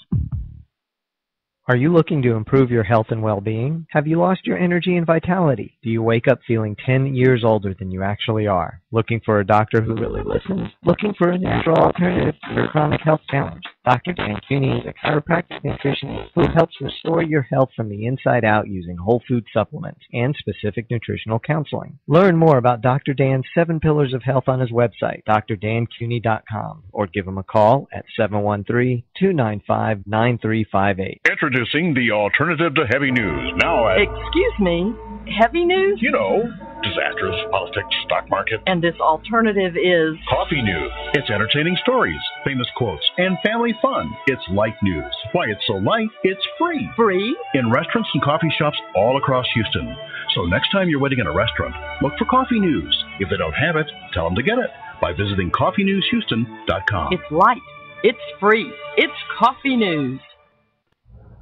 Are you looking to improve your health and well-being? Have you lost your energy and vitality? Do you wake up feeling 10 years older than you actually are? Looking for a doctor who really listens? Looking for a natural alternative to your chronic health challenge? Dr. Dan Cuny is a chiropractic nutritionist who helps restore your health from the inside out using whole food supplements and specific nutritional counseling. Learn more about Dr. Dan's 7 Pillars of Health on his website, drdancuny.com, or give him a call at 713-295-9358. Introducing the alternative to heavy news. Now at... Excuse me, heavy news? You know, disasters, politics, stock market. And this alternative is... Coffee news. It's entertaining stories, famous quotes, and family fun. It's light news. Why it's so light, it's free. Free? In restaurants and coffee shops all across Houston. So next time you're waiting in a restaurant, look for coffee news. If they don't have it, tell them to get it by visiting coffeenewshouston.com. It's light. It's free. It's coffee news.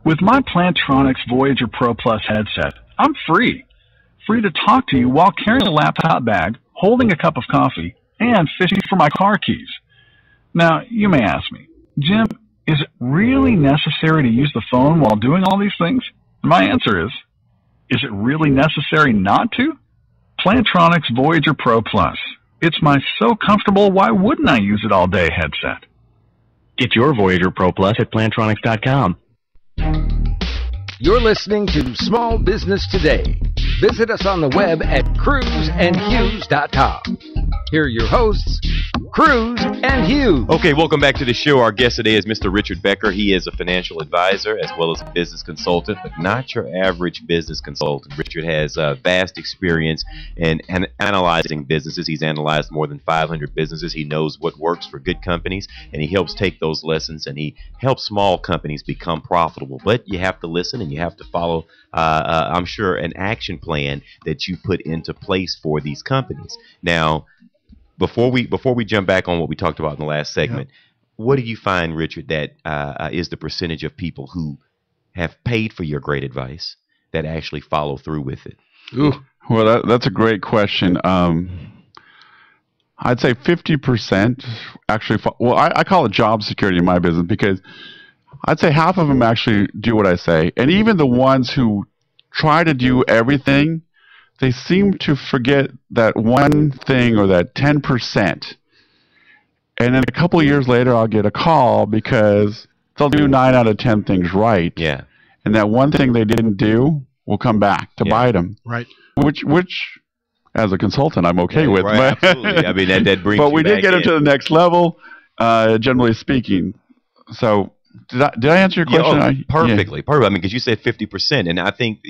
With my Plantronics Voyager Pro Plus headset, I'm free. Free to talk to you while carrying a laptop bag, holding a cup of coffee, and fishing for my car keys. Now, you may ask me, Jim, is it really necessary to use the phone while doing all these things? And my answer is it really necessary not to? Plantronics Voyager Pro Plus. It's my so comfortable, why wouldn't I use it all day headset. Get your Voyager Pro Plus at Plantronics.com. You're listening to Small Business Today. Visit us on the web at cruzandhughes.com. Here are your hosts, Cruz and Hughes. Okay, welcome back to the show. Our guest today is Mr. Richard Becker. He is a financial advisor as well as a business consultant, but not your average business consultant. Richard has vast experience in analyzing businesses. He's analyzed more than 500 businesses. He knows what works for good companies, and he helps take those lessons, and he helps small companies become profitable. But you have to listen, and you have to follow, I'm sure, an action plan that you put into place for these companies. Now, before we jump back on what we talked about in the last segment, what do you find, Richard, that is the percentage of people who have paid for your great advice that actually follow through with it? Ooh, well, that's a great question. I'd say 50% actually. I call it job security in my business because I'd say half of them actually do what I say, and even the ones who try to do everything, they seem to forget that one thing or that 10%. And then a couple of years later, I'll get a call because they'll do 9 out of 10 things right. Yeah. And that one thing they didn't do will come back to bite them. Right. Which, as a consultant, I'm okay with. Right, absolutely. I mean, that brings but you we did back get them in. to the next level, generally speaking. So did I answer your question? Perfectly. I mean, because you said 50%, and I think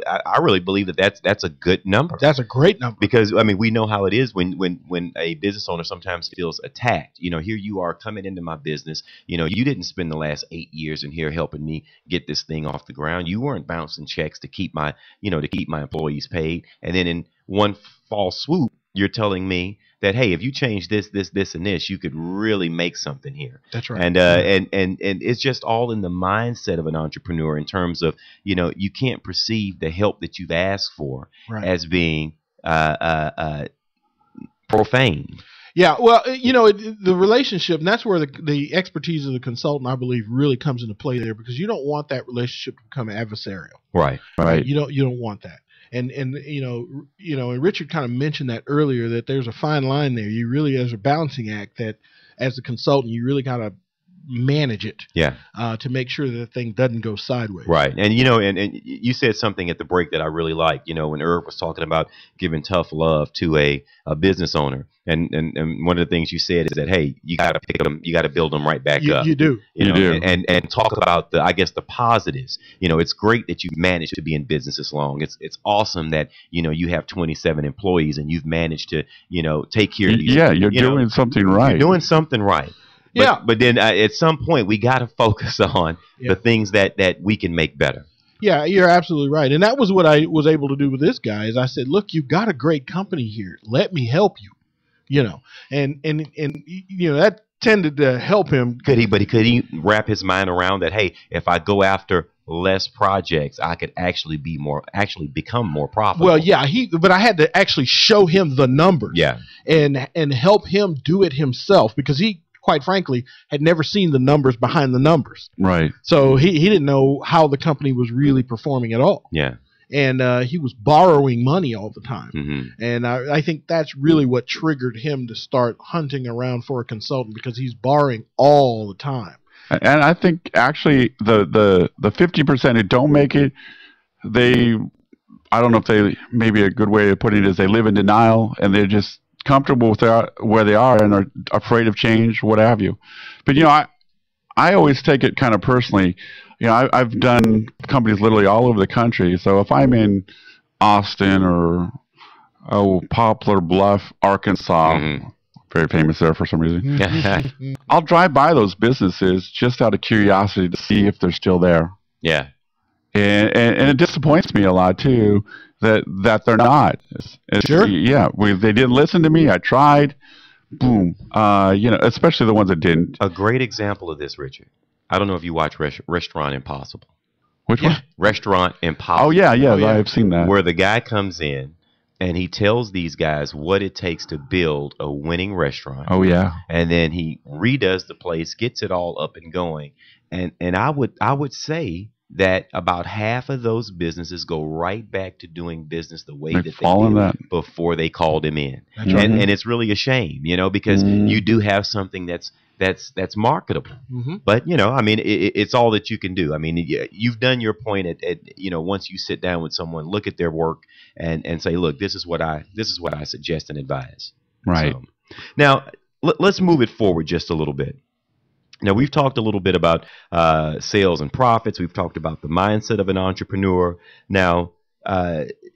I really believe that's a good number. That's a great number because I mean we know how it is when a business owner sometimes feels attacked. Here you are coming into my business. You didn't spend the last 8 years in here helping me get this thing off the ground. You weren't bouncing checks to keep my employees paid, and then in one fall swoop, you're telling me that, hey, if you change this, and this, you could really make something here. That's right. And it's just all in the mindset of an entrepreneur in terms of, you can't perceive the help that you've asked for as being profane. Yeah, well, the relationship, and that's where the expertise of the consultant, I believe, really comes into play there, because you don't want that relationship to become adversarial. Right. You don't want that. And and Richard kind of mentioned that earlier, that there's a fine line there. You really, as a balancing act, that as a consultant, you really got to manage it. To make sure that the thing doesn't go sideways. Right. And and you said something at the break that I really like. When Irv was talking about giving tough love to a business owner, and one of the things you said is that, hey, you got to pick them, you got to build them right back up. You do. You do. And talk about the positives. It's great that you've managed to be in business this long. It's awesome that you have 27 employees and you've managed to take care of these. Yeah, you're doing something right. You're doing something right. But then at some point we got to focus on the things that we can make better. Yeah, you're absolutely right. And that was what I was able to do with this guy. Is I said, look, you've got a great company here. Let me help you. And that tended to help him. Could he wrap his mind around that? Hey, if I go after less projects, I could actually become more profitable. Well, yeah, but I had to actually show him the numbers. Yeah. And help him do it himself, because he, quite frankly, had never seen the numbers behind the numbers. Right. So he didn't know how the company was really performing at all. Yeah. And he was borrowing money all the time. Mm-hmm. And I think that's really what triggered him to start hunting around for a consultant, because he's borrowing all the time. And I think actually the 50% who don't make it, I don't know if maybe a good way of putting it is they live in denial, and they're just comfortable with where they are and are afraid of change, what have you. But I always take it kind of personally. I've done companies literally all over the country. So if I'm in Austin or Poplar Bluff, Arkansas, very famous there for some reason, I'll drive by those businesses just out of curiosity to see if they're still there. Yeah. And it disappoints me a lot too that they're not. Sure. Yeah. They didn't listen to me. I tried. Boom. Especially the ones that didn't. A great example of this, Richard. I don't know if you watch Restaurant Impossible. Which one? Restaurant Impossible. Oh yeah. I've seen that. Where the guy comes in and he tells these guys what it takes to build a winning restaurant. Oh yeah. And then he redoes the place, gets it all up and going. And I would say that about half of those businesses go right back to doing business the way that they did before they called him in. And it's really a shame, because you do have something that's marketable. But, I mean, it's all that you can do. I mean, you've done your point at once you sit down with someone, look at their work and say, look, this is what I suggest and advise. Right. So, now, let's move it forward just a little bit. Now, we've talked a little bit about sales and profits. We've talked about the mindset of an entrepreneur. Now,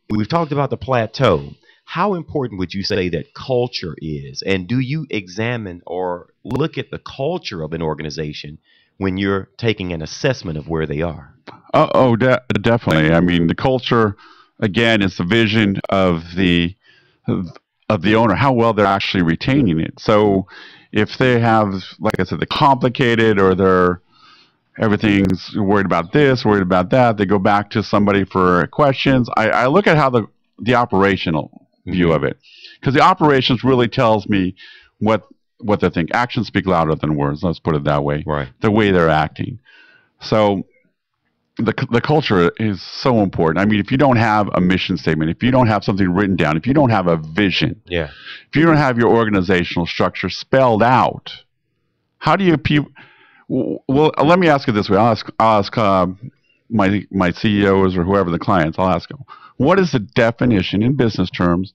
we've talked about the plateau. How important would you say that culture is? And do you examine or look at the culture of an organization when you're taking an assessment of where they are? Definitely. I mean, the culture, again, is the vision of the owner, how well they're actually retaining it. So if they have, like I said, they're complicated or everything's worried about this, worried about that, they go back to somebody for questions. I look at how the operational view of it, because the operations really tells me what they think. Actions speak louder than words. Let's put it that way. Right. The way they're acting. So the culture is so important. I mean, if you don't have a mission statement, if you don't have something written down, if you don't have a vision, if you don't have your organizational structure spelled out, how do you well, let me ask it this way. I'll ask my CEOs or whoever the clients, I'll ask them, what is the definition in business terms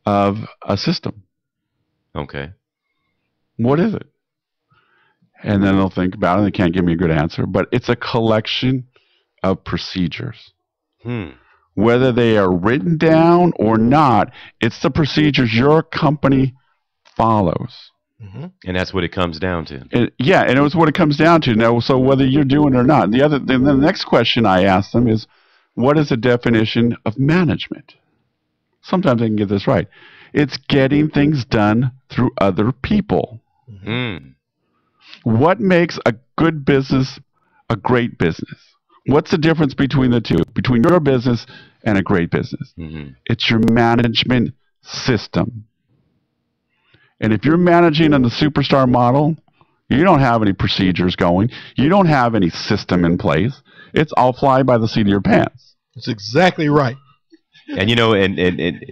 of a system? Okay. What is it? And then they'll think about it and they can't give me a good answer, but it's a collection of procedures. Whether they are written down or not, it's the procedures your company follows. And that's what it comes down to. And it's what it comes down to. Now, so whether you're doing it or not. The next question I ask them is, what is the definition of management? Sometimes I can get this right. It's getting things done through other people. What makes a good business a great business? What's the difference between the two, between your business and a great business? It's your management system. And if you're managing on the superstar model, you don't have any procedures going. You don't have any system in place. It's all fly by the seat of your pants. That's exactly right. And and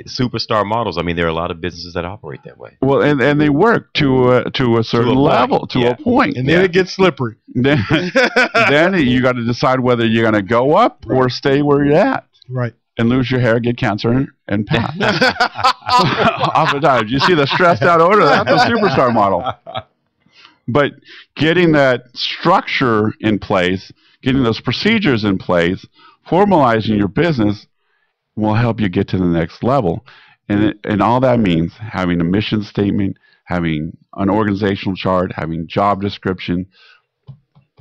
superstar models, I mean, there are a lot of businesses that operate that way. Well, and they work to a certain level, to a point. And then it gets slippery. Then you got to decide whether you're going to go up or stay where you're at. Right. And lose your hair, get cancer, and pass. Oftentimes, you see the stressed out owner, that's a superstar model. But getting that structure in place, getting those procedures in place, formalizing your business will help you get to the next level. And all that means having a mission statement, having an organizational chart, having job description,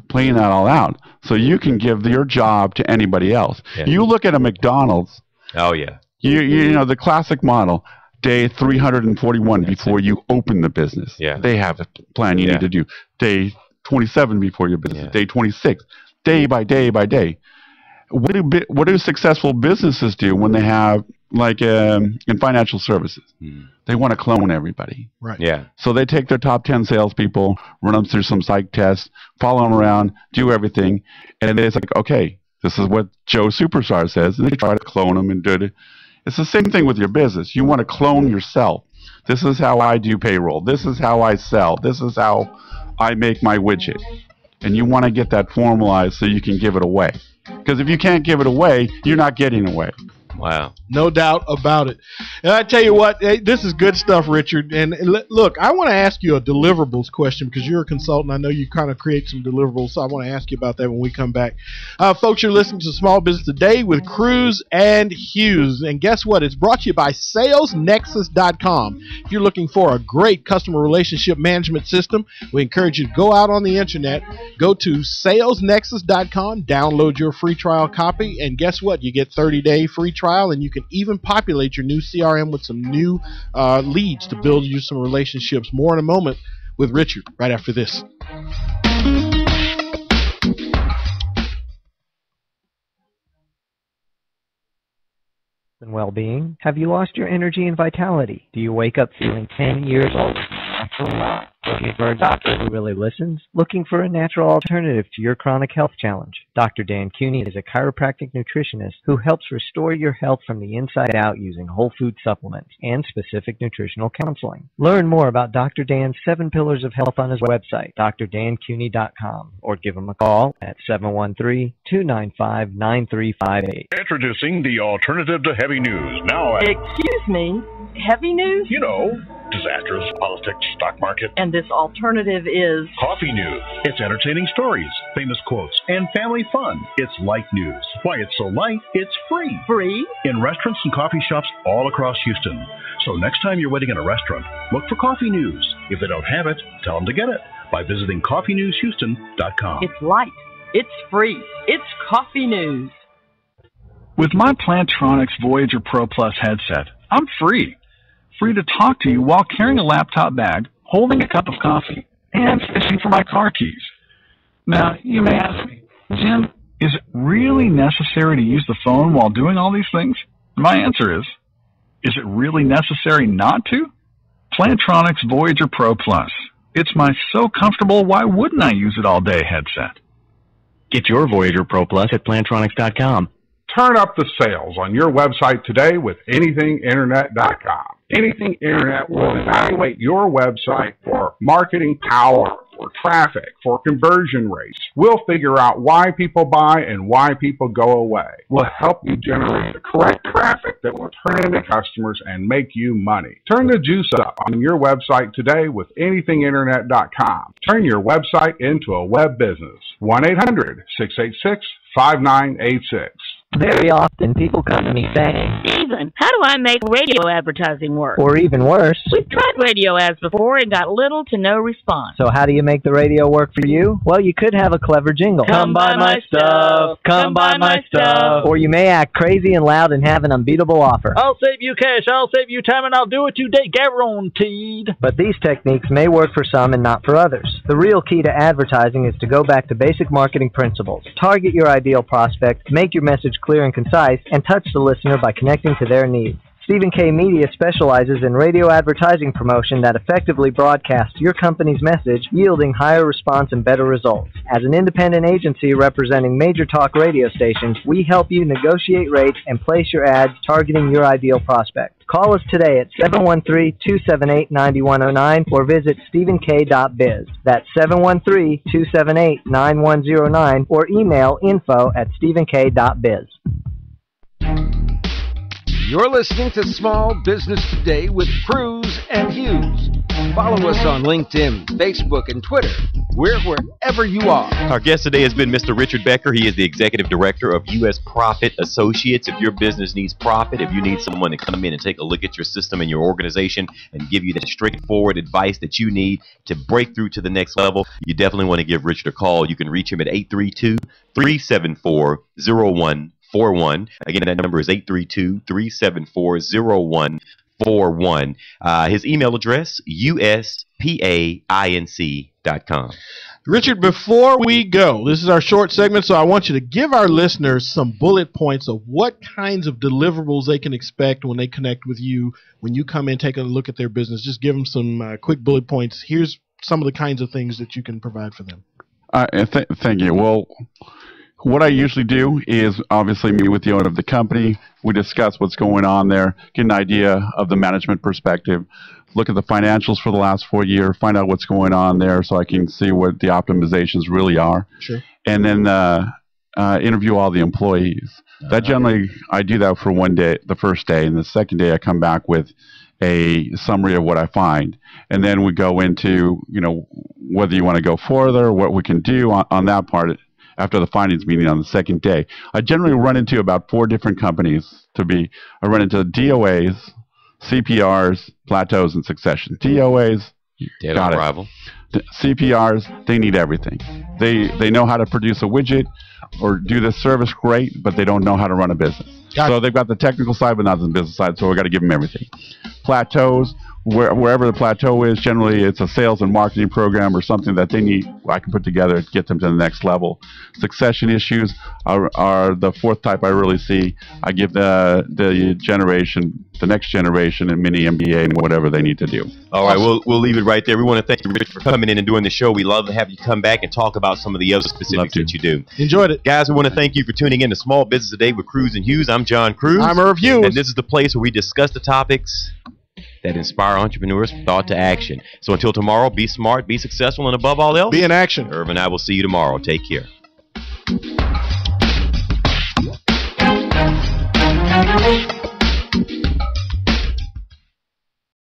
playing that all out so you can give your job to anybody else. You look at a McDonald's. Oh, yeah. You know, the classic model, day 341 before you open the business. They have a plan you need to do. Day 27 before your business. Day 26. Day by day by day. What do successful businesses do when they have, like in financial services? They want to clone everybody. Right. Yeah. So they take their top 10 salespeople, run them through some psych tests, follow them around, do everything, and it's like, okay, this is what Joe Superstar says, and they try to clone them and do it. It's the same thing with your business. You want to clone yourself. This is how I do payroll. This is how I sell. This is how I make my widget. And you want to get that formalized so you can give it away. Because if you can't give it away, you're not getting away. Wow. No doubt about it. And I tell you what, hey, this is good stuff, Richard. And look, I want to ask you a deliverables question because you're a consultant. I know you kind of create some deliverables, so I want to ask you about that when we come back. Folks, you're listening to Small Business Today with Cruz and Hughes. And guess what? It's brought to you by salesnexus.com. If you're looking for a great customer relationship management system, we encourage you to go out on the internet, go to salesnexus.com, download your free trial copy, and guess what? You get 30-day free trial, and you can even populate your new CRM with some new leads to build you some relationships. More in a moment with Richard right after this. well-being? Have you lost your energy and vitality? Do you wake up feeling 10 years older? Looking for a doctor who really listens? Looking for a natural alternative to your chronic health challenge? Dr. Dan Cuny is a chiropractic nutritionist who helps restore your health from the inside out using whole food supplements and specific nutritional counseling. Learn more about Dr. Dan's 7 Pillars of Health on his website, drdancuny.com, or give him a call at 713-295-9358. Introducing the alternative to heavy news. Now, Excuse me, heavy news? you know, disasters, politics, stock market. And this alternative is Coffee news. It's entertaining stories, famous quotes, and family fun. It's light news. Why it's so light, it's free. free. In restaurants and coffee shops all across Houston. So next time you're waiting in a restaurant, look for coffee news. If they don't have it, tell them to get it by visiting coffeenewshouston.com. It's light. It's free. It's coffee news. With my Plantronics Voyager Pro Plus headset, I'm free. Free to talk to you while carrying a laptop bag, holding a cup of coffee, and fishing for my car keys. Now, you may ask me, Jim, is it really necessary to use the phone while doing all these things? My answer is it really necessary not to? Plantronics Voyager Pro Plus. It's my so comfortable, why wouldn't I use it all day headset. Get your Voyager Pro Plus at Plantronics.com. Turn up the sales on your website today with anythinginternet.com. Anything Internet will evaluate your website for marketing power, for traffic, for conversion rates. We'll figure out why people buy and why people go away. We'll help you generate the correct traffic that will turn into customers and make you money. Turn the juice up on your website today with anythinginternet.com. Turn your website into a web business. 1-800-686-5986. Very often people come to me saying, Steven, how do I make radio advertising work? or even worse, We've tried radio ads before and got little to no response. so how do you make the radio work for you? Well, you could have a clever jingle. Come buy my stuff. Come buy my stuff. Or you may act crazy and loud and have an unbeatable offer. I'll save you cash, I'll save you time, and I'll do it today, guaranteed. But these techniques may work for some and not for others. The real key to advertising is to go back to basic marketing principles. Target your ideal prospect, make your message clear and concise, and touch the listener by connecting to their needs. Stephen K. Media specializes in radio advertising promotion that effectively broadcasts your company's message, yielding higher response and better results. As an independent agency representing major talk radio stations, we help you negotiate rates and place your ads targeting your ideal prospect. Call us today at 713-278-9109 or visit stephenk.biz. That's 713-278-9109 or email info@stephenk.biz. You're listening to Small Business Today with Cruz and Hughes. Follow us on LinkedIn, Facebook, and Twitter. We're wherever you are. Our guest today has been Mr. Richard Becker. He is the Executive Director of U.S. Profit Associates. If your business needs profit, if you need someone to come in and take a look at your system and your organization and give you that straightforward advice that you need to break through to the next level, you definitely want to give Richard a call. You can reach him at 832-374-0141. Again, that number is 832-374-0141. His email address, uspainc.com. Richard, before we go, this is our short segment, so I want you to give our listeners some bullet points of what kinds of deliverables they can expect when they connect with you, when you come in, take a look at their business. Just give them some quick bullet points. Here's some of the kinds of things that you can provide for them. Thank you. Well, what I usually do is obviously meet with the owner of the company. We discuss what's going on there, get an idea of the management perspective, look at the financials for the last 4 years, find out what's going on there so I can see what the optimizations really are. Sure. And then interview all the employees. That generally, I do that for one day, the first day, and the second day I come back with a summary of what I find. And then we go into, whether you want to go further, what we can do on that part after the findings meeting on the second day. I generally run into about 4 different companies I run into DOAs, CPRs, Plateaus, and Succession. DOAs, Dead on arrival. CPRs, they need everything. They know how to produce a widget or do this service great, but they don't know how to run a business. So they've got the technical side, but not the business side, so we've got to give them everything. Plateaus, wherever the plateau is, generally it's a sales and marketing program or something that they need. I can put together to get them to the next level. Succession issues are the fourth type I really see. I give the next generation, a mini MBA and whatever they need to do. All right, we'll leave it right there. We want to thank you, Rich, for coming in and doing the show. We love to have you come back and talk about some of the other specifics that you do. Enjoyed it. Guys, we want to thank you for tuning in to Small Business Today with Cruz and Hughes. I'm John Cruz. I'm Irv Hughes. And this is the place where we discuss the topics that inspire entrepreneurs from thought to action. So until tomorrow, be smart, be successful, and above all else, be in action. Irv and I will see you tomorrow. Take care.